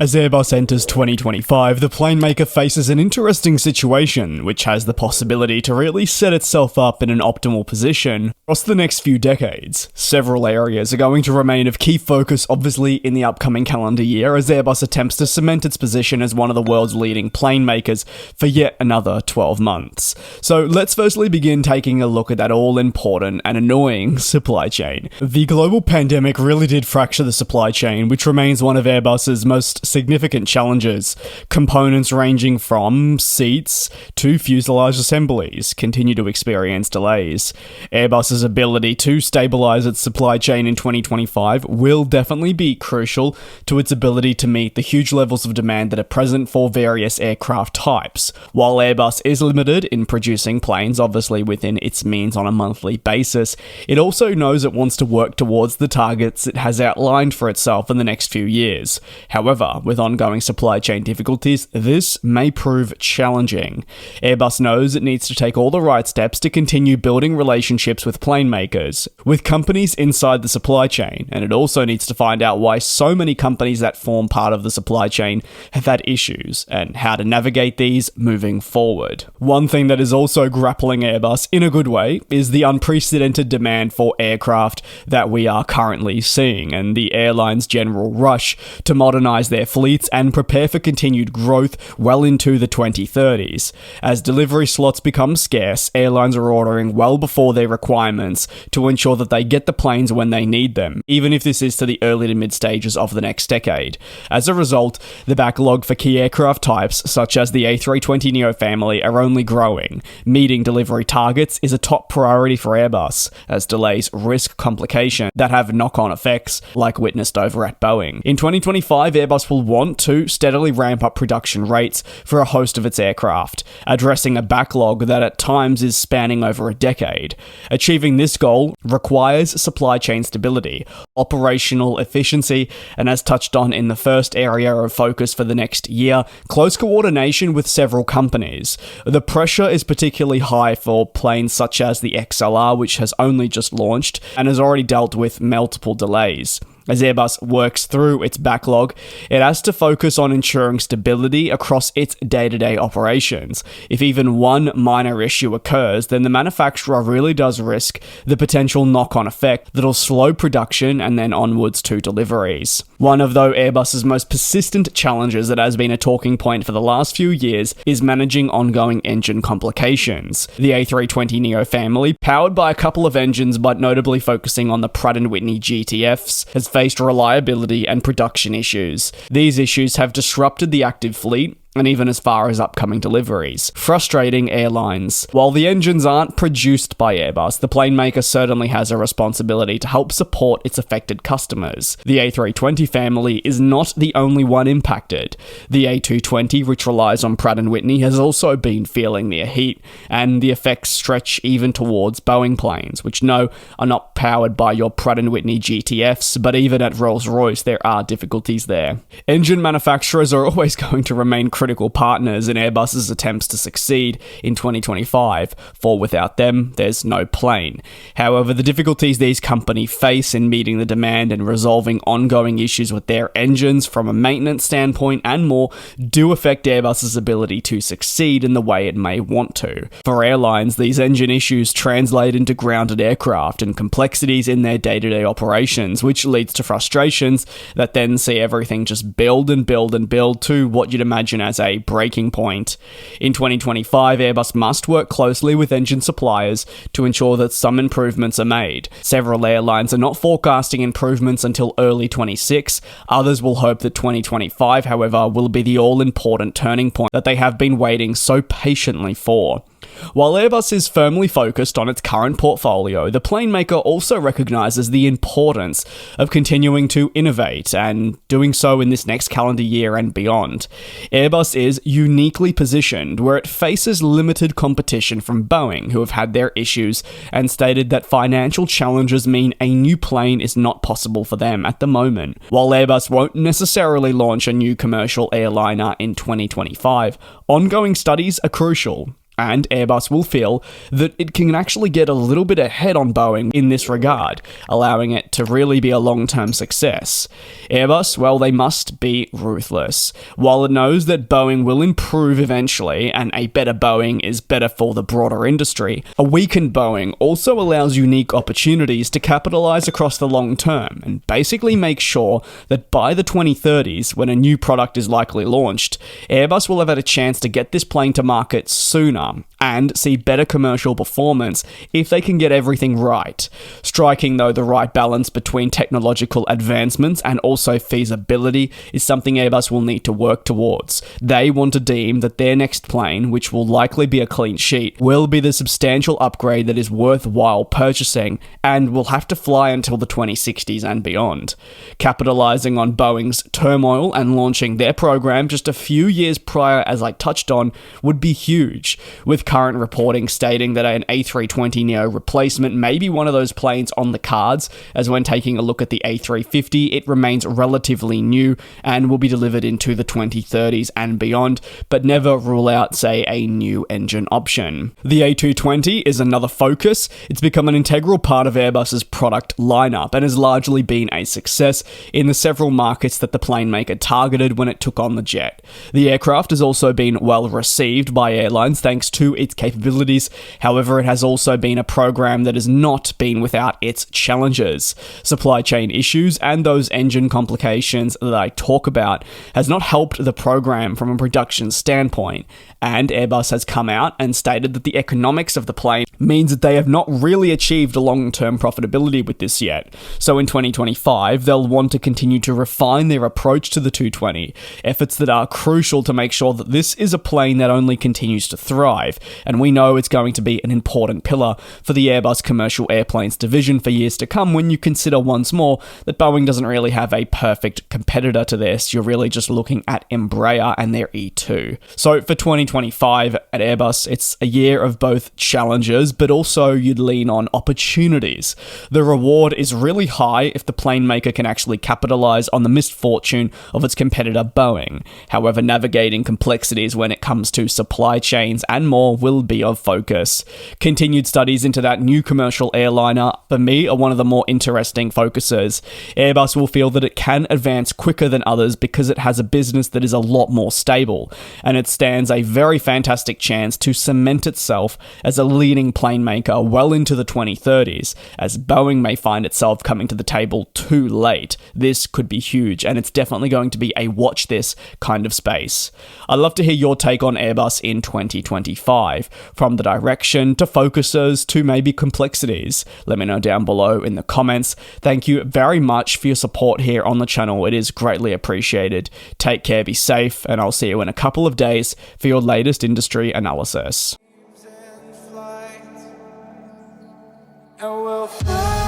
As Airbus enters 2025, the planemaker faces an interesting situation, which has the possibility to really set itself up in an optimal position across the next few decades. Several areas are going to remain of key focus, obviously, in the upcoming calendar year, as Airbus attempts to cement its position as one of the world's leading plane makers for yet another 12 months. So let's firstly begin taking a look at that all-important and annoying supply chain. The global pandemic really did fracture the supply chain, which remains one of Airbus's most significant challenges. Components ranging from seats to fuselage assemblies continue to experience delays. Airbus's ability to stabilise its supply chain in 2025 will definitely be crucial to its ability to meet the huge levels of demand that are present for various aircraft types. While Airbus is limited in producing planes, obviously within its means on a monthly basis, it also knows it wants to work towards the targets it has outlined for itself in the next few years. However, with ongoing supply chain difficulties, this may prove challenging. Airbus knows it needs to take all the right steps to continue building relationships with plane makers, with companies inside the supply chain, and it also needs to find out why so many companies that form part of the supply chain have had issues, and how to navigate these moving forward. One thing that is also grappling Airbus in a good way is the unprecedented demand for aircraft that we are currently seeing, and the airline's general rush to modernise their fleets and prepare for continued growth well into the 2030s. As delivery slots become scarce, airlines are ordering well before their requirements to ensure that they get the planes when they need them, even if this is to the early to mid stages of the next decade. As a result, the backlog for key aircraft types, such as the A320neo family, are only growing. Meeting delivery targets is a top priority for Airbus, as delays risk complications that have knock-on effects, like witnessed over at Boeing. In 2025, Airbus will want to steadily ramp up production rates for a host of its aircraft, addressing a backlog that at times is spanning over a decade. Achieving this goal requires supply chain stability, operational efficiency, and as touched on in the first area of focus for the next year, close coordination with several companies. The pressure is particularly high for planes such as the XLR, which has only just launched and has already dealt with multiple delays. As Airbus works through its backlog, it has to focus on ensuring stability across its day-to-day operations. If even one minor issue occurs, then the manufacturer really does risk the potential knock-on effect that'll slow production and then onwards to deliveries. One of, though, Airbus's most persistent challenges that has been a talking point for the last few years is managing ongoing engine complications. The A320neo family, powered by a couple of engines but notably focusing on the Pratt & Whitney GTFs, has faced reliability and production issues. These issues have disrupted the active fleet, and even as far as upcoming deliveries, frustrating airlines. While the engines aren't produced by Airbus, the plane maker certainly has a responsibility to help support its affected customers. The A320 family is not the only one impacted. The A220, which relies on Pratt & Whitney, has also been feeling the heat, and the effects stretch even towards Boeing planes, which are not powered by your Pratt & Whitney GTFs, but even at Rolls-Royce there are difficulties there. Engine manufacturers are always going to remain critical partners in Airbus's attempts to succeed in 2025, for without them, there's no plane. However, the difficulties these companies face in meeting the demand and resolving ongoing issues with their engines from a maintenance standpoint and more do affect Airbus's ability to succeed in the way it may want to. For airlines, these engine issues translate into grounded aircraft and complexities in their day-to-day operations, which leads to frustrations that then see everything just build and build and build to what you'd imagine as a breaking point. In 2025, Airbus must work closely with engine suppliers to ensure that some improvements are made. Several airlines are not forecasting improvements until early 26. Others will hope that 2025, however, will be the all-important turning point that they have been waiting so patiently for. While Airbus is firmly focused on its current portfolio, the plane maker also recognises the importance of continuing to innovate and doing so in this next calendar year and beyond. Airbus is uniquely positioned where it faces limited competition from Boeing, who have had their issues and stated that financial challenges mean a new plane is not possible for them at the moment. While Airbus won't necessarily launch a new commercial airliner in 2025, ongoing studies are crucial. And Airbus will feel that it can actually get a little bit ahead on Boeing in this regard, allowing it to really be a long-term success. Airbus, well, they must be ruthless. While it knows that Boeing will improve eventually, and a better Boeing is better for the broader industry, a weakened Boeing also allows unique opportunities to capitalize across the long term, and basically make sure that by the 2030s, when a new product is likely launched, Airbus will have had a chance to get this plane to market sooner, and see better commercial performance if they can get everything right. Striking, though, the right balance between technological advancements and also feasibility is something Airbus will need to work towards. They want to deem that their next plane, which will likely be a clean sheet, will be the substantial upgrade that is worthwhile purchasing and will have to fly until the 2060s and beyond. Capitalizing on Boeing's turmoil and launching their program just a few years prior, as I touched on, would be huge, with current reporting stating that an A320neo replacement may be one of those planes on the cards, as when taking a look at the A350, it remains relatively new and will be delivered into the 2030s and beyond, but never rule out, say, a new engine option. The A220 is another focus. It's become an integral part of Airbus's product lineup and has largely been a success in the several markets that the plane maker targeted when it took on the jet. The aircraft has also been well received by airlines thanks to its capabilities. However, it has also been a program that has not been without its challenges. Supply chain issues and those engine complications that I talk about has not helped the program from a production standpoint, and Airbus has come out and stated that the economics of the plane means that they have not really achieved a long-term profitability with this yet. So in 2025, they'll want to continue to refine their approach to the 220, efforts that are crucial to make sure that this is a plane that only continues to thrive, and we know it's going to be an important pillar for the Airbus commercial airplanes division for years to come when you consider once more that Boeing doesn't really have a perfect competitor to this. You're really just looking at Embraer and their E2. So for 2025 at Airbus, it's a year of both challenges, but also you'd lean on opportunities. The reward is really high if the plane maker can actually capitalize on the misfortune of its competitor Boeing. However, navigating complexities when it comes to supply chains and more will be of focus. Continued studies into that new commercial airliner, for me, are one of the more interesting focuses. Airbus will feel that it can advance quicker than others because it has a business that is a lot more stable, and it stands a very fantastic chance to cement itself as a leading plane maker well into the 2030s, as Boeing may find itself coming to the table too late. This could be huge, and it's definitely going to be a watch this kind of space. I'd love to hear your take on Airbus in 2025, from the direction to focuses to maybe complexities. Let me know down below in the comments. Thank you very much for your support here on the channel. It is greatly appreciated. Take care, be safe, and I'll see you in a couple of days for your latest industry analysis. And we'll fly.